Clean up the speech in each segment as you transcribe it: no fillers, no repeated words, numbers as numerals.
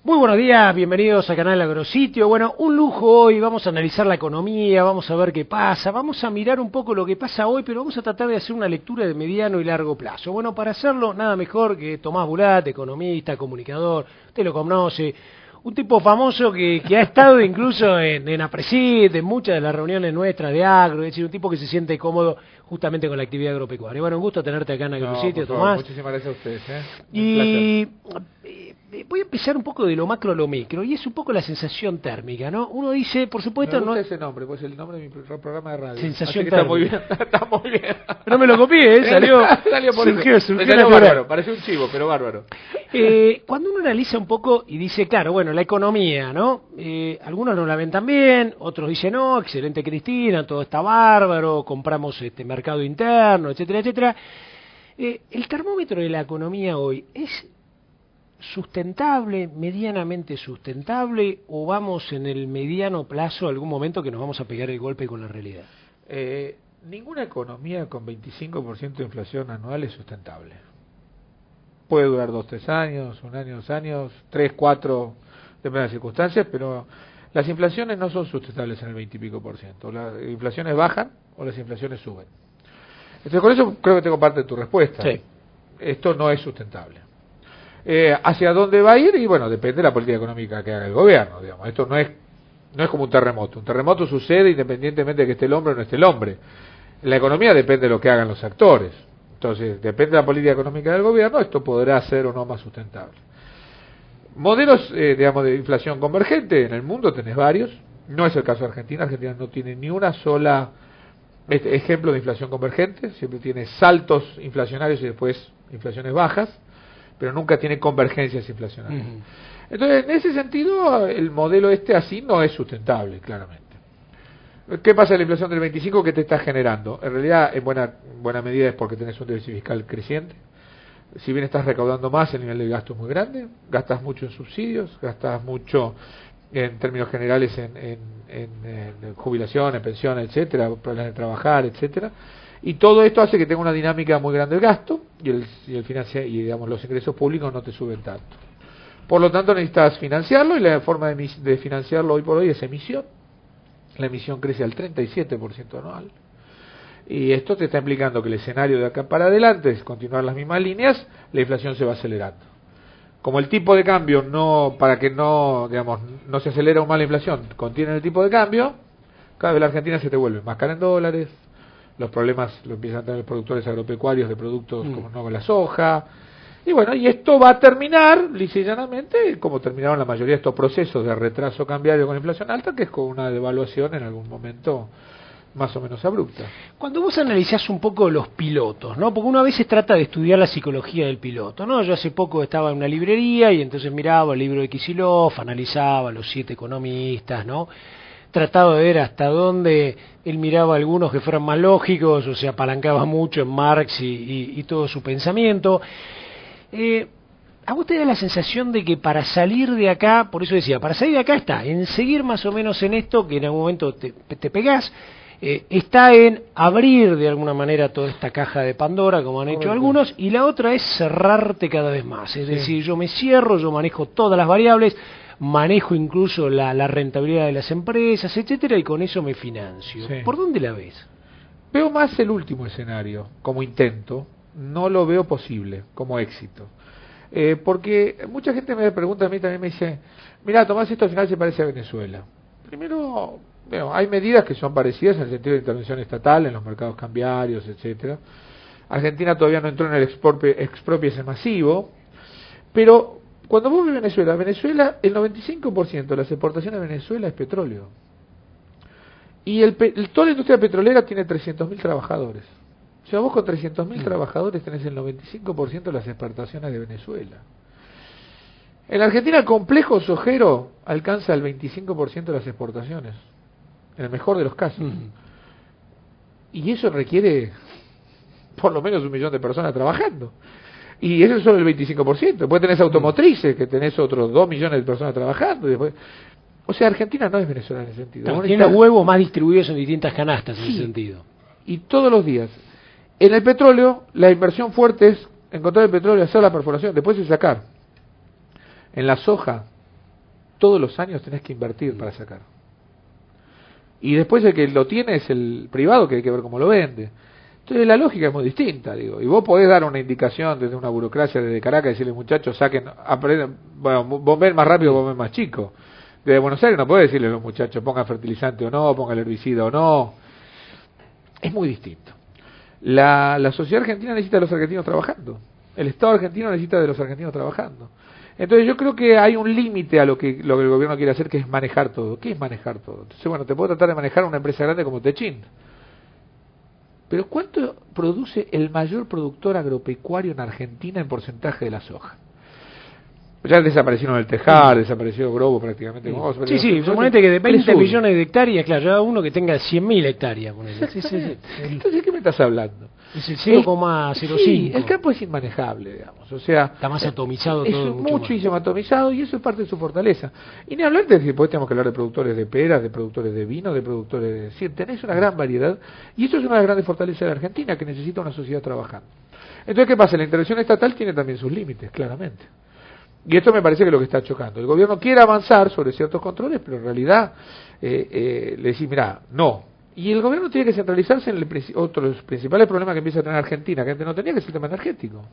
Muy buenos días, bienvenidos al canal Agrositio. Bueno, un lujo hoy, vamos a analizar la economía, vamos a ver qué pasa, vamos a mirar un poco lo que pasa hoy, pero vamos a tratar de hacer una lectura de mediano y largo plazo. Bueno, para hacerlo, nada mejor que Tomás Bulat, economista, comunicador, usted lo conoce, un tipo famoso que ha estado incluso en APRESID, en muchas de las reuniones nuestras de agro, es decir, un tipo que se siente cómodo justamente con la actividad agropecuaria. Bueno, un gusto tenerte acá en Agrositio, Tomás. Muchísimas gracias a ustedes. Y voy a empezar un poco de lo macro a lo micro, y es un poco la sensación térmica, ¿no? Uno dice, por supuesto... Me gusta ese nombre, pues el nombre de mi programa de radio. Sensación térmica. Está muy bien, está muy bien. No me lo copié, salió por surgió salió bárbaro, parece un chivo, pero bárbaro. Cuando uno analiza un poco y dice, claro, bueno, la economía, ¿no? Algunos no la ven tan bien, otros dicen, no, excelente Cristina, todo está bárbaro, compramos mercado interno, etcétera, etcétera. El termómetro de la economía hoy es sustentable, medianamente sustentable, o vamos en el mediano plazo a algún momento que nos vamos a pegar el golpe con la realidad? Ninguna economía con 25% de inflación anual es sustentable. Puede durar 2-3 años, 1 año, 2 años, 3, 4, depende de las circunstancias, pero las inflaciones no son sustentables en el 20 y pico por ciento. Las inflaciones bajan o las inflaciones suben. Entonces, con eso creo que tengo parte de tu respuesta. Sí. Esto no es sustentable. ¿Hacia dónde va a ir? Y bueno, depende de la política económica que haga el gobierno, digamos. Esto no es como un terremoto. Un terremoto sucede independientemente de que esté el hombre o no esté el hombre. La economía depende de lo que hagan los actores. Entonces, depende de la política económica del gobierno, esto podrá ser o no más sustentable. Modelos, digamos, de inflación convergente, en el mundo tenés varios. No es el caso de Argentina. Argentina no tiene ni una sola ejemplo de inflación convergente. Siempre tiene saltos inflacionarios y después inflaciones bajas, pero nunca tiene convergencias inflacionarias. Entonces, en ese sentido, el modelo así no es sustentable, claramente. ¿Qué pasa en la inflación del 25 que te está generando? En realidad, en buena medida es porque tenés un déficit fiscal creciente. Si bien estás recaudando más, el nivel de gasto es muy grande, gastas mucho en subsidios, gastas mucho en términos generales en jubilación, en pensión, etcétera, planes de trabajar, etcétera. Y todo esto hace que tenga una dinámica muy grande el gasto y digamos los ingresos públicos no te suben tanto. Por lo tanto necesitas financiarlo y la forma de financiarlo hoy por hoy es emisión. La emisión crece al 37% anual. Y esto te está implicando que el escenario de acá para adelante es continuar las mismas líneas, la inflación se va acelerando. Como el tipo de cambio para que no se acelere aún más la inflación, contiene el tipo de cambio, cada vez la Argentina se te vuelve más cara en dólares. Los problemas lo empiezan a tener los productores agropecuarios de productos como no la soja. Y bueno, y esto va a terminar, lisa y llanamente, como terminaron la mayoría de estos procesos de retraso cambiario con inflación alta, que es con una devaluación en algún momento más o menos abrupta. Cuando vos analizás un poco los pilotos, ¿no? Porque uno a veces trata de estudiar la psicología del piloto, ¿no? Yo hace poco estaba en una librería y entonces miraba el libro de Kicillof, analizaba los 7 economistas, ¿no? Trataba de ver hasta dónde él miraba algunos que fueran más lógicos, o se apalancaba mucho en Marx y todo su pensamiento. ¿A vos te da la sensación de que para salir de acá, por eso decía, para salir de acá está en seguir más o menos en esto, que en algún momento te pegás, está en abrir de alguna manera toda esta caja de Pandora, como han hecho algunos, y la otra es cerrarte cada vez más, es decir, yo me cierro, yo manejo todas las variables, manejo incluso la rentabilidad de las empresas, etcétera, y con eso me financio. Sí. ¿Por dónde la ves? Veo más el último escenario como intento, no lo veo posible como éxito. Porque mucha gente me pregunta a mí también, me dice, mira, Tomás, esto al final se parece a Venezuela. Primero, hay medidas que son parecidas en el sentido de intervención estatal en los mercados cambiarios, etcétera. Argentina todavía no entró en el expropiese masivo, pero cuando vos ves Venezuela, el 95% de las exportaciones de Venezuela es petróleo. Y toda la industria petrolera tiene 300.000 trabajadores. O sea, vos con 300.000 trabajadores tenés el 95% de las exportaciones de Venezuela. En la Argentina el complejo sojero alcanza el 25% de las exportaciones, en el mejor de los casos. Y eso requiere por lo menos 1 millón de personas trabajando. Y eso es solo el 25%. Después tenés automotrices, que tenés otros 2 millones de personas trabajando. Y después... O sea, Argentina no es Venezuela en ese sentido. Tiene huevos más distribuidos en distintas canastas en ese sentido. Y todos los días. En el petróleo, la inversión fuerte es encontrar el petróleo, hacer la perforación, después es sacar. En la soja, todos los años tenés que invertir para sacar. Y después el que lo tiene es el privado, que hay que ver cómo lo vende. Entonces la lógica es muy distinta, digo. Y vos podés dar una indicación desde una burocracia desde Caracas y decirle, muchachos, saquen, aprendan, bueno, bomben más rápido, bomben más chico. Desde Buenos Aires no podés decirle a los muchachos, pongan fertilizante o no, pongan herbicida o no. Es muy distinto. La sociedad argentina necesita de los argentinos trabajando. El Estado argentino necesita de los argentinos trabajando. Entonces yo creo que hay un límite a lo que el gobierno quiere hacer, que es manejar todo. ¿Qué es manejar todo? Entonces, bueno, te puedo tratar de manejar una empresa grande como Techin. Pero ¿cuánto produce el mayor productor agropecuario en Argentina en porcentaje de la soja? Ya desaparecieron el Tejar, desapareció Grobo prácticamente. Sí, suponete que de 20 millones de hectáreas, claro, ya uno que tenga 100.000 hectáreas. Sí. Entonces, ¿qué me estás hablando? Es el 0,05. Sí, el campo es inmanejable, digamos. O sea, está más atomizado todo. Es muchísimo atomizado y eso es parte de su fortaleza. Y ni hablar de que después tenemos que hablar de productores de peras, de productores de vino, de productores de... Sí, tenés una gran variedad y eso es una de las grandes fortalezas de la Argentina, que necesita una sociedad trabajando. Entonces, ¿qué pasa? La intervención estatal tiene también sus límites, claramente. Y esto me parece que es lo que está chocando. El gobierno quiere avanzar sobre ciertos controles, pero en realidad le decís, mirá, no. Y el gobierno tiene que centralizarse en otro de los principales problemas que empieza a tener Argentina, que antes no tenía, que es el tema energético.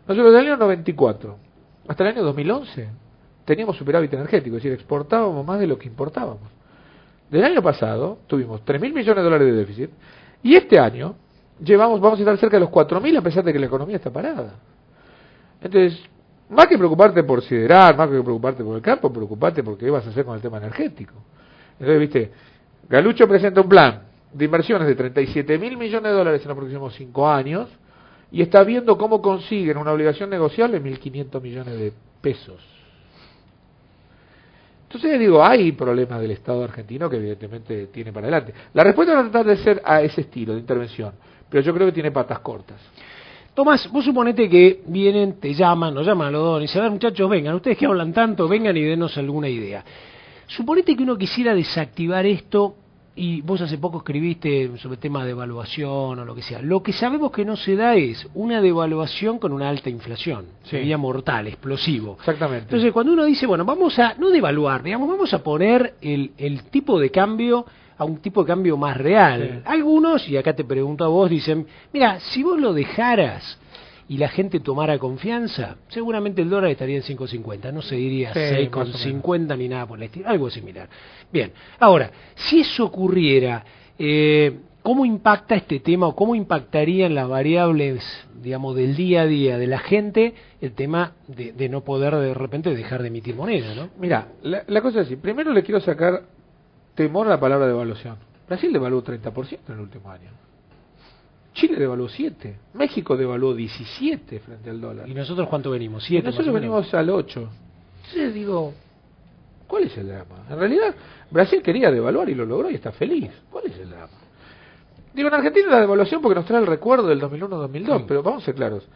Nosotros desde el año 94 hasta el año 2011 teníamos superávit energético, es decir, exportábamos más de lo que importábamos. Del año pasado tuvimos 3.000 millones de dólares de déficit y este año vamos a estar cerca de los 4.000 a pesar de que la economía está parada. Entonces, más que preocuparte por siderar, más que preocuparte por el campo, preocuparte por qué vas a hacer con el tema energético. Entonces, viste, Galucho presenta un plan de inversiones de 37.000 millones de dólares en los próximos 5 años y está viendo cómo consiguen una obligación negociable de 1.500 millones de pesos. Entonces, digo, hay problemas del Estado argentino que evidentemente tiene para adelante. La respuesta va a tratar de ser a ese estilo de intervención, pero yo creo que tiene patas cortas. Tomás, vos suponete que vienen, te llaman, nos llaman a los dos y dicen, a ver, muchachos, vengan, ustedes que hablan tanto, vengan y denos alguna idea. Suponete que uno quisiera desactivar esto, y vos hace poco escribiste sobre el tema de devaluación o lo que sea. Lo que sabemos que no se da es una devaluación con una alta inflación. Sí. Sería mortal, explosivo. Exactamente. Entonces, cuando uno dice, bueno, vamos a, no devaluar, digamos, vamos a poner el tipo de cambio a un tipo de cambio más real. Sí. Algunos, y acá te pregunto a vos, dicen, mira, si vos lo dejaras y la gente tomara confianza, seguramente el dólar estaría en 5.50, no se diría 6.50 ni nada por el estilo, algo similar. Bien, ahora, si eso ocurriera, ¿cómo impacta este tema o cómo impactarían las variables, digamos, del día a día de la gente el tema de no poder de repente dejar de emitir moneda, ¿no? Mira, la cosa es así, primero le quiero sacar temor a la palabra devaluación. Brasil devaluó 30% en el último año. Chile devaluó 7%. México devaluó 17% frente al dólar. ¿Y nosotros cuánto venimos? 7%. Nosotros venimos al 8%. Entonces digo, ¿cuál es el drama? En realidad, Brasil quería devaluar y lo logró y está feliz. ¿Cuál es el drama? Digo, en Argentina la devaluación porque nos trae el recuerdo del 2001-2002, pero vamos a ser claros.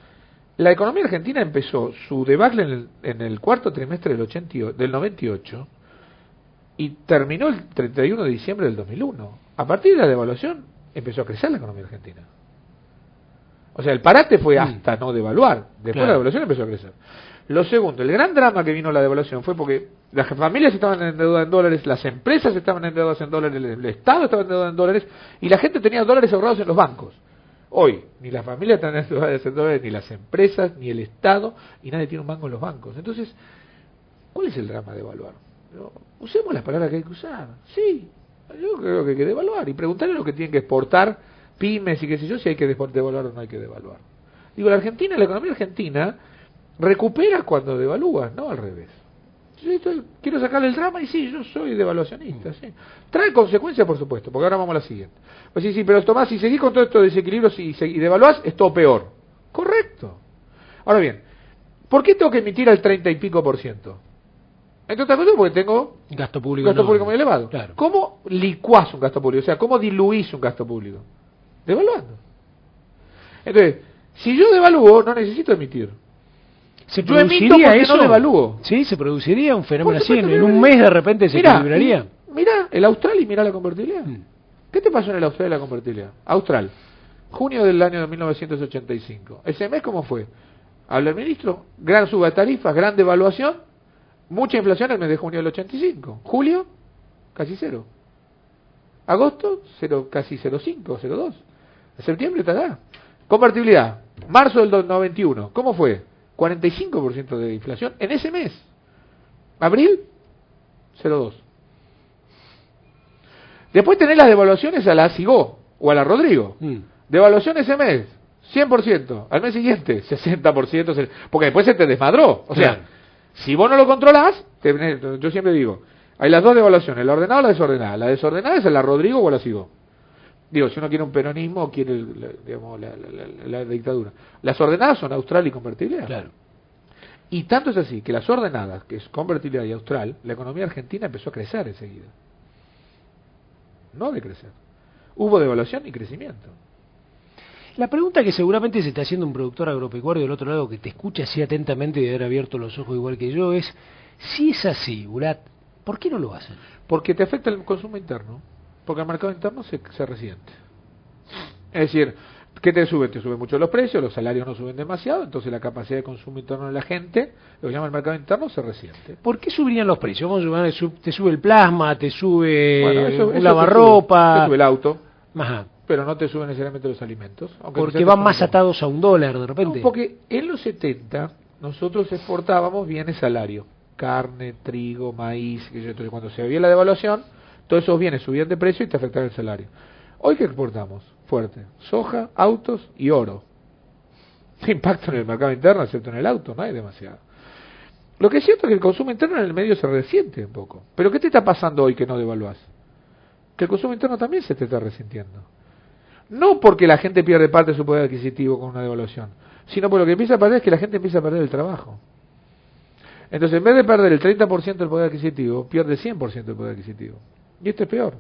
La economía argentina empezó su debacle en el cuarto trimestre del 98 y terminó el 31 de diciembre del 2001. A partir de la devaluación empezó a crecer la economía argentina. O sea, el parate fue hasta no devaluar. Después la devaluación empezó a crecer. Lo segundo, el gran drama que vino la devaluación fue porque las familias estaban endeudadas en dólares, las empresas estaban endeudadas en dólares, el Estado estaba endeudado en dólares y la gente tenía dólares ahorrados en los bancos. Hoy, ni las familias están endeudadas en dólares, ni las empresas, ni el Estado, y nadie tiene un banco en los bancos. Entonces, ¿cuál es el drama de devaluar? Usemos las palabras que hay que usar. Sí, yo creo que hay que devaluar y preguntarle a los que tienen que exportar, pymes y qué sé yo, si hay que devaluar o no hay que devaluar. Digo, la economía argentina recupera cuando devalúa, no al revés. Yo quiero sacarle el drama y sí, yo soy devaluacionista. Sí. Trae consecuencias, por supuesto, porque ahora vamos a la siguiente. Pues sí, pero Tomás, si seguís con todo estos desequilibrios y devaluás, es todo peor. Correcto. Ahora bien, ¿por qué tengo que emitir al 30 y pico %? Entre otras cosas porque tengo gasto público muy elevado. Claro. ¿Cómo licuás un gasto público? O sea, ¿cómo diluís un gasto público? Devaluando. Entonces, si yo devalúo, no necesito emitir. ¿Se produciría eso? No devalúo. Sí, se produciría un fenómeno así. En un mes de repente se equilibraría. Mira el Austral y mira la convertibilidad. ¿Qué te pasó en el Austral y la convertibilidad? Austral, junio del año de 1985. ¿Ese mes cómo fue? Habla el ministro, gran suba de tarifas, gran devaluación, Mucha inflación el mes de junio del 85. Julio, casi cero. Agosto, cero, casi 0,5, 0,2. Septiembre está acá. Convertibilidad. Marzo del 91. ¿Cómo fue? 45% de inflación en ese mes. Abril, 0,2. Después tenés las devaluaciones a la Sigó o a la Rodrigo. Devaluación ese mes, 100%. Al mes siguiente, 60%. Porque después se te desmadró. O sea, si vos no lo controlás, yo siempre digo, hay las dos devaluaciones, la ordenada o la desordenada. La desordenada es a la Rodrigo o a la Sigó. Digo, si uno quiere un peronismo o quiere digamos, la dictadura. Las ordenadas son austral y convertibilidad. Claro. Y tanto es así que las ordenadas, que es convertibilidad y austral, la economía argentina empezó a crecer enseguida. No a decrecer. Hubo devaluación y crecimiento. La pregunta que seguramente se está haciendo un productor agropecuario del otro lado que te escucha así atentamente y de haber abierto los ojos igual que yo es, si es así, Bulat, ¿por qué no lo hacen? Porque te afecta el consumo interno. Porque el mercado interno se resiente. Es decir, ¿qué te sube? Te suben mucho los precios, los salarios no suben demasiado, entonces la capacidad de consumo interno de la gente, lo que llama el mercado interno, se resiente. ¿Por qué subirían los precios? Vamos a suponer, te sube el plasma, te sube Bueno, un lavarropa. Te sube el auto. Ajá. Pero no te suben necesariamente los alimentos. Porque van más atados a un dólar de repente. No, porque en los 70 nosotros exportábamos bienes salario. Carne, trigo, maíz. Entonces cuando se había la devaluación, todos esos bienes subían de precio y te afectaban el salario. Hoy que exportamos fuerte, soja, autos y oro. ¿Qué impacto en el mercado interno, excepto en el auto? No hay demasiado. Lo que es cierto es que el consumo interno en el medio se resiente un poco. Pero ¿qué te está pasando hoy que no devaluás? Que el consumo interno también se te está resintiendo. No porque la gente pierde parte de su poder adquisitivo con una devaluación, sino porque lo que empieza a perder es que la gente empieza a perder el trabajo. Entonces, en vez de perder el 30% del poder adquisitivo, pierde el 100% del poder adquisitivo. Y esto es peor.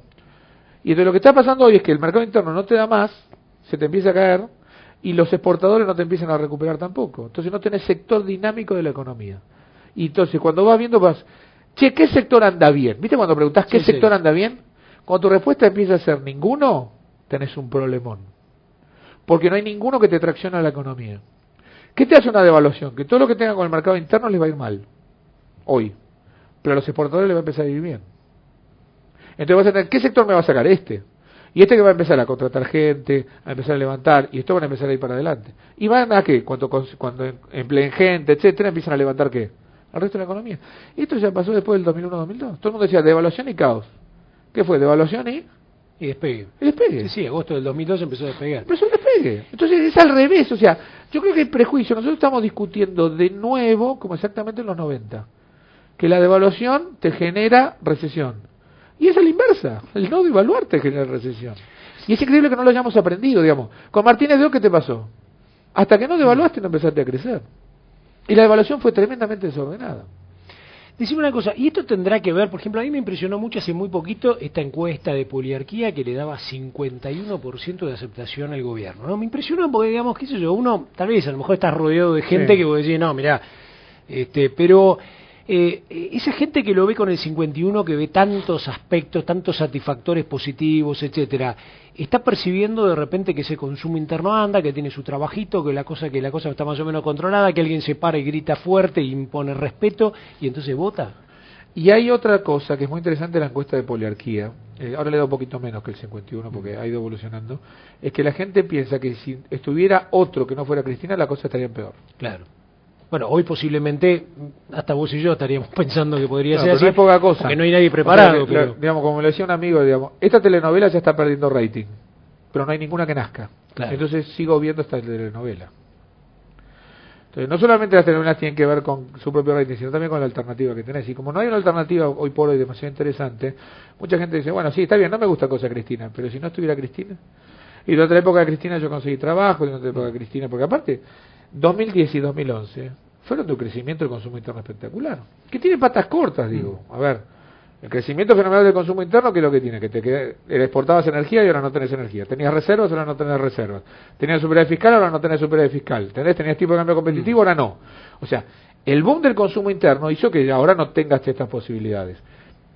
Y entonces lo que está pasando hoy es que el mercado interno no te da más, se te empieza a caer, y los exportadores no te empiezan a recuperar tampoco. Entonces no tenés sector dinámico de la economía. Y entonces cuando vas viendo, che, ¿qué sector anda bien? ¿Viste cuando preguntás qué sector anda bien? Cuando tu respuesta empieza a ser ninguno, tenés un problemón. Porque no hay ninguno que te tracciona a la economía. ¿Qué te hace una devaluación? Que todo lo que tenga con el mercado interno les va a ir mal. Hoy. Pero a los exportadores les va a empezar a ir bien. Entonces vas a tener, ¿qué sector me va a sacar este? Y este que va a empezar a contratar gente, a empezar a levantar, y esto van a empezar a ir para adelante. ¿Y van a qué? Cuando empleen gente, etcétera, empiezan a levantar ¿qué? Al resto de la economía. Y esto ya pasó después del 2001-2002. Todo el mundo decía devaluación y caos. ¿Qué fue? Devaluación y despegue. El despegue. Sí, agosto del 2002 empezó a despegar. Empezó el despegue. Entonces es al revés. O sea, yo creo que hay prejuicio. Nosotros estamos discutiendo de nuevo, como exactamente en los 90, que la devaluación te genera recesión. Y es a la inversa. El no devaluar te genera recesión. Y es increíble que no lo hayamos aprendido, digamos. Con Martínez de O, ¿qué te pasó? Hasta que no devaluaste no empezaste a crecer. Y la devaluación fue tremendamente desordenada. Decime una cosa, y esto tendrá que ver, por ejemplo, a mí me impresionó mucho hace muy poquito esta encuesta de Poliarquía que le daba 51% de aceptación al gobierno, ¿no? Me impresionó porque, digamos, qué sé yo, uno tal vez a lo mejor está rodeado de gente que vos decís, no, mirá, pero esa gente que lo ve con el 51, que ve tantos aspectos, tantos satisfactores positivos, etcétera, está percibiendo de repente que ese consumo interno anda, que tiene su trabajito, que la cosa está más o menos controlada, que alguien se para y grita fuerte y impone respeto y entonces vota. Y hay otra cosa que es muy interesante en la encuesta de Poliarquía, ahora le da un poquito menos que el 51 porque ha ido evolucionando, es que la gente piensa que si estuviera otro que no fuera Cristina la cosa estaría peor. Claro. Bueno, hoy posiblemente hasta vos y yo estaríamos pensando que podría ser así. No es poca cosa. Porque no hay nadie preparado. O sea, digamos, como le decía un amigo, digamos, esta telenovela ya está perdiendo rating, pero no hay ninguna que nazca. Claro. Entonces sigo viendo esta telenovela. Entonces, no solamente las telenovelas tienen que ver con su propio rating, sino también con la alternativa que tenés. Y como no hay una alternativa hoy por hoy demasiado interesante, mucha gente dice, bueno, sí, está bien, no me gusta cosa Cristina, pero si no estuviera Cristina. Y durante la época de Cristina yo conseguí trabajo, durante la época de Cristina, porque aparte 2010 y 2011 fueron de un crecimiento del consumo interno espectacular, que tiene patas cortas, digo. A ver, el crecimiento fenomenal del consumo interno, ¿qué es lo que tiene? Que exportabas energía y ahora no tenés energía. Tenías reservas, ahora no tenés reservas. Tenías superávit fiscal, ahora no tenés superávit fiscal. Tenías tipo de cambio competitivo, ahora no. O sea, el boom del consumo interno hizo que ahora no tengas estas posibilidades.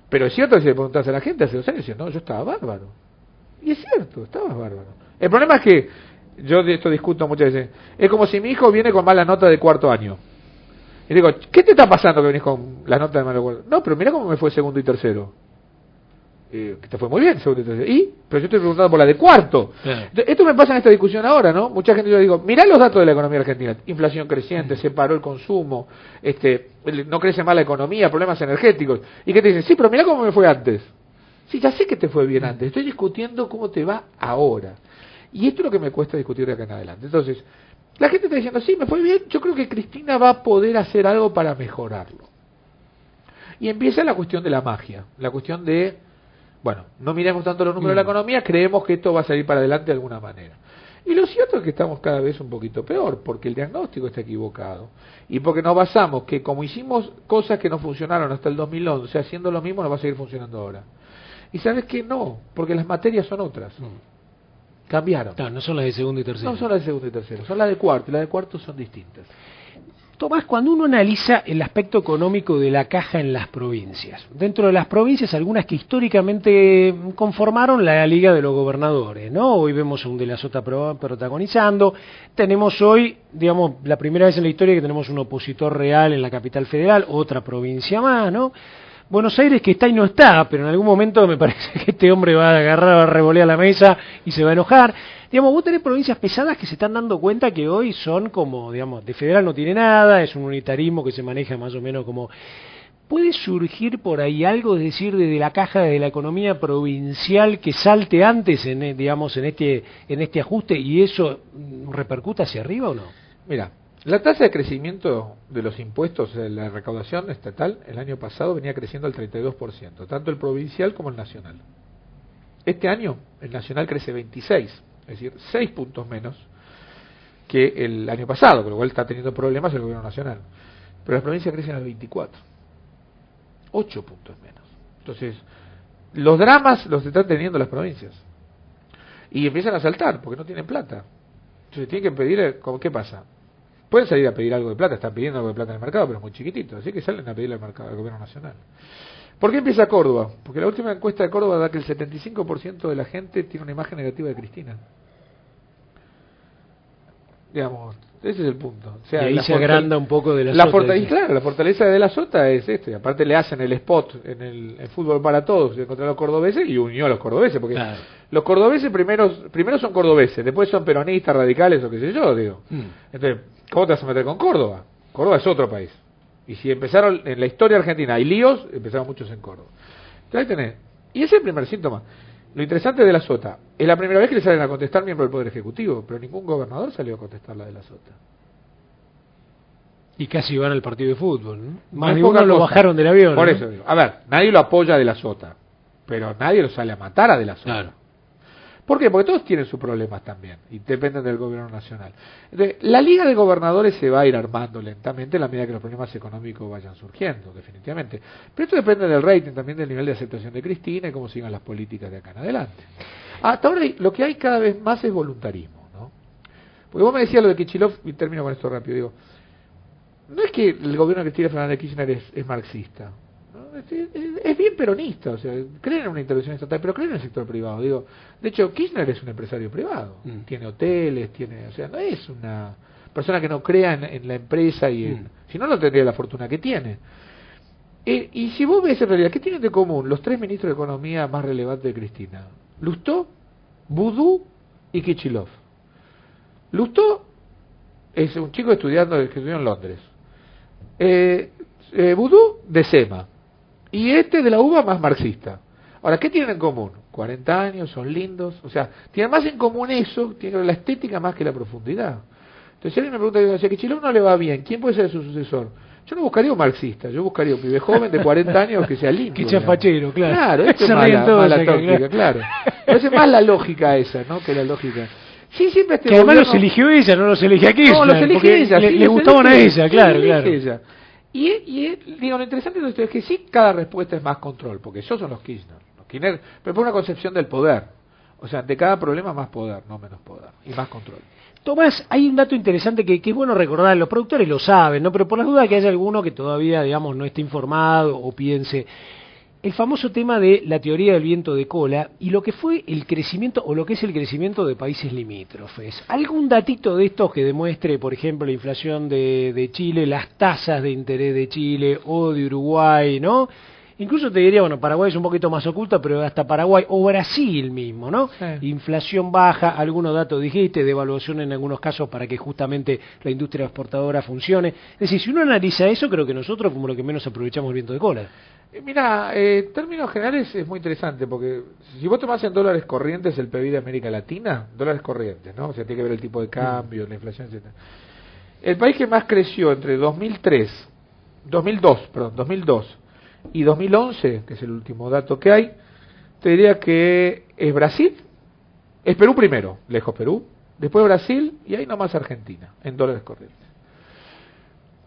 Pero es cierto que si le preguntás a la gente hace 2 años, decían, no, yo estaba bárbaro. Y es cierto, estabas bárbaro. El problema es que yo de esto discuto muchas veces. Es como si mi hijo viene con mala nota de 4º año. Y digo, ¿qué te está pasando que venís con las notas de mal acuerdo? No, pero mira cómo me fue segundo y tercero. Que te fue muy bien segundo y tercero. Pero yo estoy preguntando por la de cuarto. Esto me pasa en esta discusión ahora, ¿no? Mucha gente, yo digo, mirá los datos de la economía argentina. Inflación creciente, se paró el consumo, no crece más la economía, problemas energéticos. ¿Y qué te dicen? Sí, pero mirá cómo me fue antes. Sí, ya sé que te fue bien antes. Estoy discutiendo cómo te va ahora. Y esto es lo que me cuesta discutir de acá en adelante. Entonces, la gente está diciendo, sí, me fue bien, yo creo que Cristina va a poder hacer algo para mejorarlo. Y empieza la cuestión de la magia, la cuestión de, bueno, no miremos tanto los números de la economía, creemos que esto va a salir para adelante de alguna manera. Y lo cierto es que estamos cada vez un poquito peor, porque el diagnóstico está equivocado. Y porque nos basamos que como hicimos cosas que no funcionaron hasta el 2011, haciendo lo mismo nos va a seguir funcionando ahora. Y sabes que no, porque las materias son otras. Cambiaron. No, no son las de segundo y tercero. No son las de segundo y tercero, son las de cuarto, y las de cuarto son distintas. Tomás, cuando uno analiza el aspecto económico de la caja en las provincias, dentro de las provincias, algunas que históricamente conformaron la Liga de los Gobernadores, ¿no? Hoy vemos a un de la Sota protagonizando, tenemos hoy, digamos, la primera vez en la historia que tenemos un opositor real en la capital federal, otra provincia más, ¿no? Buenos Aires que está y no está, pero en algún momento me parece que este hombre va a agarrar, va a revolear la mesa y se va a enojar. Digamos, vos tenés provincias pesadas que se están dando cuenta que hoy son como, digamos, de federal no tiene nada, es un unitarismo que se maneja más o menos como... ¿Puede surgir por ahí algo, es decir, desde la caja de la economía provincial que salte antes, digamos, en este ajuste y eso repercuta hacia arriba o no? Mira, la tasa de crecimiento de los impuestos de la recaudación estatal el año pasado venía creciendo al 32%, tanto el provincial como el nacional. Este año el nacional crece 26%, es decir, 6 puntos menos que el año pasado, con lo cual está teniendo problemas el gobierno nacional. Pero las provincias crecen al 24%, 8 puntos menos. Entonces, los dramas los están teniendo las provincias. Y empiezan a saltar porque no tienen plata. Entonces tienen que pedir, ¿qué pasa? Pueden salir a pedir algo de plata, están pidiendo algo de plata en el mercado, pero es muy chiquitito, así que salen a pedirle al mercado, al gobierno nacional. ¿Por qué empieza Córdoba? Porque la última encuesta de Córdoba da que el 75% de la gente tiene una imagen negativa de Cristina. Digamos, ese es el punto. O sea, y ahí se agranda un poco de la Sota. Y claro, la fortaleza de la Sota es esto, y aparte le hacen el spot en el fútbol para todos contra los cordobeses y unió a los cordobeses, porque claro, los cordobeses primero son cordobeses, después son peronistas, radicales o qué sé yo, digo. Entonces, ¿cómo te vas a meter con Córdoba? Córdoba es otro país. Y si empezaron en la historia argentina hay líos, empezaron muchos en Córdoba. Entonces ahí tenés. Y ese es el primer síntoma. Lo interesante de la Sota, es la primera vez que le salen a contestar miembros del Poder Ejecutivo, pero ningún gobernador salió a contestar la de la Sota. Y casi van al partido de fútbol, ¿no? Más de uno lo bajaron del avión. Por ¿no? eso digo, a ver, nadie lo apoya de la Sota, pero nadie lo sale a matar a de la Sota. Claro. ¿Por qué? Porque todos tienen sus problemas también y dependen del gobierno nacional. Entonces, la Liga de Gobernadores se va a ir armando lentamente a la medida que los problemas económicos vayan surgiendo, definitivamente. Pero esto depende del rating, también del nivel de aceptación de Cristina y cómo sigan las políticas de acá en adelante. Hasta ahora lo que hay cada vez más es voluntarismo, ¿no? Porque vos me decías lo de Kicillof, y termino con esto rápido, digo, no es que el gobierno de Cristina Fernández de Kirchner es marxista. Es bien peronista, o sea, creen en una intervención estatal, pero creen en el sector privado. Digo, de hecho, Kirchner es un empresario privado, tiene hoteles, o sea, no es una persona que no crea en la empresa y si no, no tendría la fortuna que tiene. Y si vos ves en realidad, ¿qué tienen de común los tres ministros de Economía más relevantes de Cristina? Lustó, Boudou y Kicillof. Lustó es un chico que estudió en Londres. Boudou de SEMA. Y de la UBA más marxista. Ahora, ¿qué tienen en común? 40 años, son lindos, o sea, tienen más en común eso, tienen la estética más que la profundidad. Entonces, si alguien me pregunta, si a Kicillof no le va bien, ¿quién puede ser su sucesor? Yo no buscaría un marxista, yo buscaría un pibe joven de 40 años que sea lindo. Que sea fachero, claro. Claro, esto es mala tónica, claro. Entonces, más la lógica esa, ¿no? Que la lógica. Sí, siempre que además los eligió ella, no los elige aquí. No, los elige ella. Le gustaban a ella, claro, claro. Ella. Digo, lo interesante de esto es que sí, cada respuesta es más control, porque esos son los Kirchner. Pero por una concepción del poder. O sea, de cada problema más poder, no menos poder. Y más control. Tomás, hay un dato interesante que es bueno recordar, los productores lo saben, ¿no? Pero por la duda que haya alguno que todavía, digamos, no esté informado o piense... el famoso tema de la teoría del viento de cola y lo que fue el crecimiento o lo que es el crecimiento de países limítrofes. ¿Algún datito de estos que demuestre, por ejemplo, la inflación de Chile, las tasas de interés de Chile o de Uruguay, ¿no? Incluso te diría, bueno, Paraguay es un poquito más oculta, pero hasta Paraguay o Brasil mismo, ¿no? Sí. Inflación baja, algunos datos dijiste, devaluación en algunos casos para que justamente la industria exportadora funcione. Es decir, si uno analiza eso, creo que nosotros como lo que menos aprovechamos el viento de cola. Mira, en términos generales es muy interesante, porque si vos tomás en dólares corrientes el PBI de América Latina, dólares corrientes, ¿no? O sea, tiene que ver el tipo de cambio, la inflación, etc. El país que más creció entre 2002 y 2011, que es el último dato que hay, te diría que es Brasil, es Perú primero, lejos Perú, después Brasil y ahí nomás Argentina, en dólares corrientes.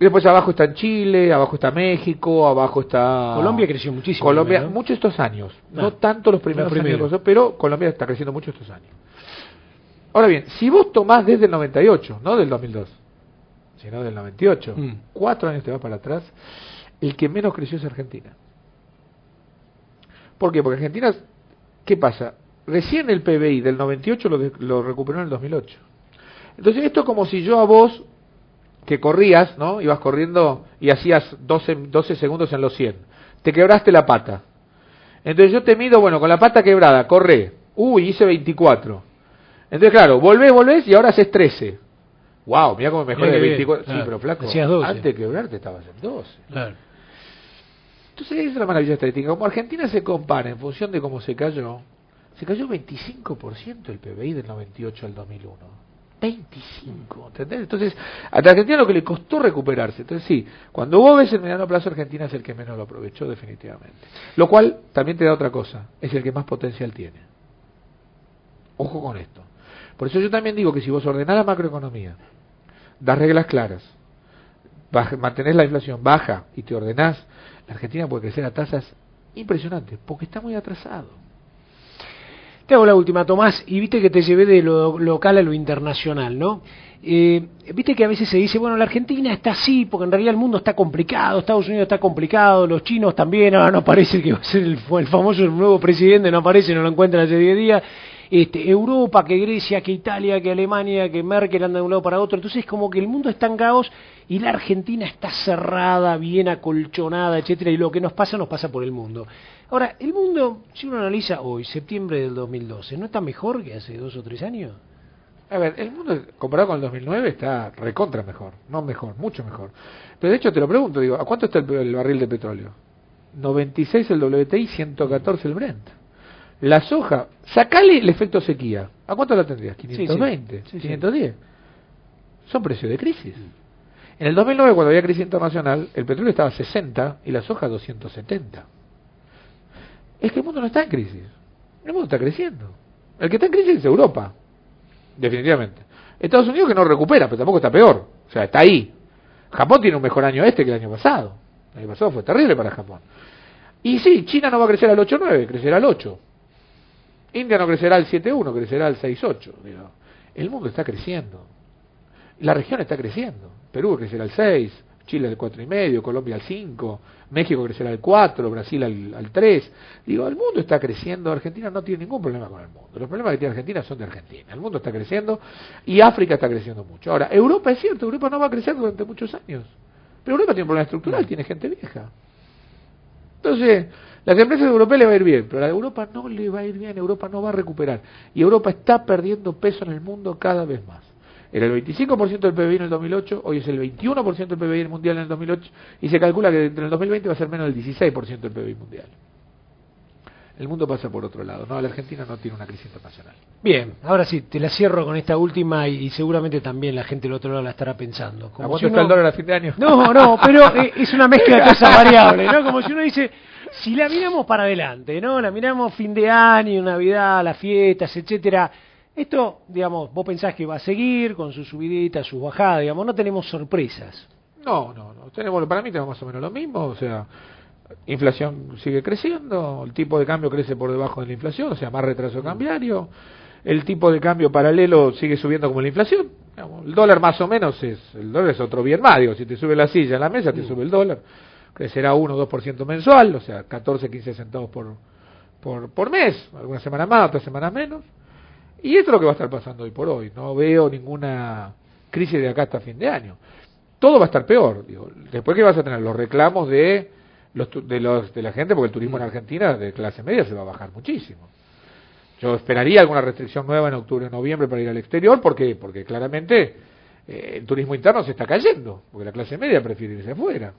Y después abajo está Chile, abajo está México, abajo está... Colombia creció muchísimo. Colombia, también, ¿no? Mucho estos años, no tanto los primeros años, pero Colombia está creciendo mucho estos años. Ahora bien, si vos tomás desde el 98, no del 2002, sino del 98, 4 años te vas para atrás, el que menos creció es Argentina. ¿Por qué? Porque Argentina, ¿qué pasa? Recién el PBI del 98 lo recuperó en el 2008. Entonces esto es como si yo a vos, que corrías, ¿no? Ibas corriendo y hacías 12 segundos en los 100. Te quebraste la pata. Entonces yo te mido, bueno, con la pata quebrada, corre. Hice 24. Entonces claro, volvés y ahora haces 13. Wow, mira cómo mejora de 24. Claro, sí, pero flaco, antes de quebrarte estabas en 12. Claro. Entonces esa es la maravilla estadística. Como Argentina se compara en función de cómo se cayó 25% el PBI del 98 al 2001. 25, ¿entendés? Entonces, a la Argentina lo que le costó recuperarse. Entonces sí, cuando vos ves el mediano plazo, Argentina es el que menos lo aprovechó definitivamente. Lo cual también te da otra cosa, es el que más potencial tiene. Ojo con esto. Por eso yo también digo que si vos ordenás la macroeconomía, das reglas claras, mantenés la inflación baja y te ordenás, la Argentina puede crecer a tasas impresionantes, porque está muy atrasado. Te hago la última, Tomás, y viste que te llevé de lo local a lo internacional, ¿no? Viste que a veces se dice, bueno, la Argentina está así, porque en realidad el mundo está complicado, Estados Unidos está complicado, los chinos también, ahora no aparece que va a ser el famoso nuevo presidente, no aparece, no lo encuentran hace 10 días. Europa, que Grecia, que Italia, que Alemania, que Merkel anda de un lado para otro, entonces como que el mundo está en caos y la Argentina está cerrada, bien acolchonada, etcétera, y lo que nos pasa por el mundo. Ahora, el mundo, si uno analiza hoy, septiembre del 2012, ¿no está mejor que hace 2 o 3 años? A ver, el mundo comparado con el 2009 está recontra mejor, no mejor, mucho mejor. Pero de hecho te lo pregunto, digo, ¿a cuánto está el barril de petróleo? 96 el WTI, 114 el Brent. La soja, sacale el efecto sequía. ¿A cuánto la tendrías? 520, sí. 510. Son precios de crisis. En el 2009, cuando había crisis internacional, el petróleo estaba a 60 y la soja a 270. Es que el mundo no está en crisis. El mundo está creciendo. El que está en crisis es Europa. Definitivamente. Estados Unidos que no recupera, pero tampoco está peor. O sea, está ahí. Japón tiene un mejor año que el año pasado. El año pasado fue terrible para Japón. Y sí, China no va a crecer al 8.9, crecerá al 8. India no crecerá al 7.1, crecerá al 6.8. El mundo está creciendo. La región está creciendo. Perú crecerá al 6, Chile al 4.5, Colombia al 5, México crecerá al 4, Brasil al 3. El mundo está creciendo. Argentina no tiene ningún problema con el mundo. Los problemas que tiene Argentina son de Argentina. El mundo está creciendo y África está creciendo mucho. Ahora, Europa es cierto, Europa no va a crecer durante muchos años. Pero Europa tiene un problema estructural, tiene gente vieja. Entonces, las empresas europeas le va a ir bien, pero a la Europa no le va a ir bien, Europa no va a recuperar. Y Europa está perdiendo peso en el mundo cada vez más. Era el 25% del PBI en el 2008, hoy es el 21% del PBI mundial en el 2008, y se calcula que entre el 2020 va a ser menos del 16% del PBI mundial. El mundo pasa por otro lado, ¿no? La Argentina no tiene una crisis internacional. Bien, ahora sí, te la cierro con esta última y seguramente también la gente del otro lado la estará pensando. Como ¿a cuánto está el dólar a fin de año? No, pero es una mezcla de cosas variables, ¿no? Como si uno dice, si la miramos para adelante, ¿no? La miramos fin de año, Navidad, las fiestas, etcétera. Esto, digamos, vos pensás que va a seguir con sus subiditas, sus bajadas, digamos, no tenemos sorpresas. No. Para mí tenemos más o menos lo mismo, o sea, inflación sigue creciendo, el tipo de cambio crece por debajo de la inflación, o sea, más retraso cambiario, el tipo de cambio paralelo sigue subiendo como la inflación, digamos, el dólar más o menos el dólar es otro bien más, digo, si te sube la silla en la mesa te sube el dólar, crecerá 1 o 2% mensual, o sea, 14, 15 centavos por mes, algunas semanas más, otras semanas menos. Y esto es lo que va a estar pasando hoy por hoy. No veo ninguna crisis de acá hasta fin de año. Todo va a estar peor. Digo. Después que vas a tener los reclamos de la gente, porque el turismo en Argentina de clase media se va a bajar muchísimo. Yo esperaría alguna restricción nueva en octubre o noviembre para ir al exterior, porque claramente el turismo interno se está cayendo, porque la clase media prefiere irse afuera.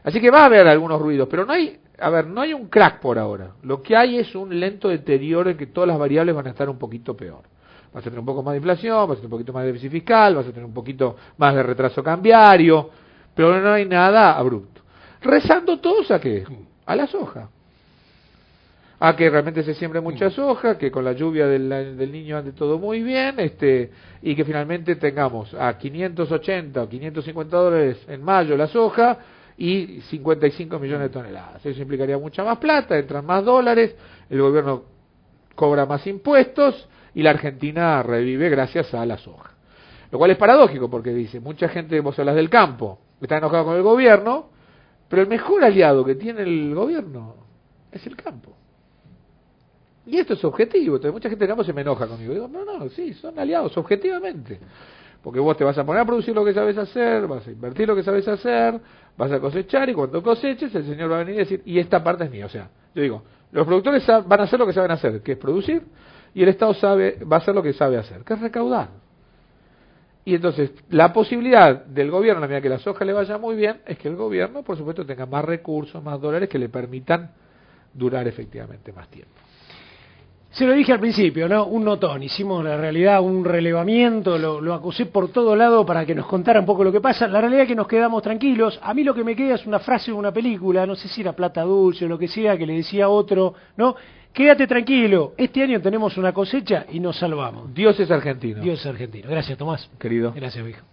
Así que va a haber algunos ruidos, pero no hay un crack por ahora. Lo que hay es un lento deterioro en que todas las variables van a estar un poquito peor. Vas a tener un poco más de inflación, vas a tener un poquito más de déficit fiscal, vas a tener un poquito más de retraso cambiario, pero no hay nada abrupto. Rezando todos a qué? A la soja. A que realmente se siembre mucha soja, que con la lluvia del niño ande todo muy bien, y que finalmente tengamos a 580 o 550 dólares en mayo la soja y 55 millones de toneladas. Eso implicaría mucha más plata, entran más dólares, el gobierno cobra más impuestos y la Argentina revive gracias a la soja. Lo cual es paradójico porque dice, mucha gente, vos hablas del campo, está enojado con el gobierno, pero el mejor aliado que tiene el gobierno es el campo. Y esto es objetivo. Entonces, mucha gente del campo se me enoja conmigo. Digo, no, sí, son aliados, objetivamente. Porque vos te vas a poner a producir lo que sabes hacer, vas a invertir lo que sabes hacer, vas a cosechar, y cuando coseches, el señor va a venir y decir, y esta parte es mía. O sea, yo digo, los productores van a hacer lo que saben hacer, que es producir, y el Estado va a hacer lo que sabe hacer, que es recaudar. Y entonces, la posibilidad del gobierno, a la medida que la soja le vaya muy bien, es que el gobierno, por supuesto, tenga más recursos, más dólares que le permitan durar efectivamente más tiempo. Se lo dije al principio, ¿no? Un notón, hicimos la realidad un relevamiento, lo acusé por todo lado para que nos contara un poco lo que pasa. La realidad es que nos quedamos tranquilos. A mí lo que me queda es una frase de una película, no sé si era Plata Dulce o lo que sea, que le decía otro, ¿no? Quédate tranquilo, este año tenemos una cosecha y nos salvamos. Dios es argentino. Dios es argentino. Gracias, Tomás. Querido. Gracias, viejo.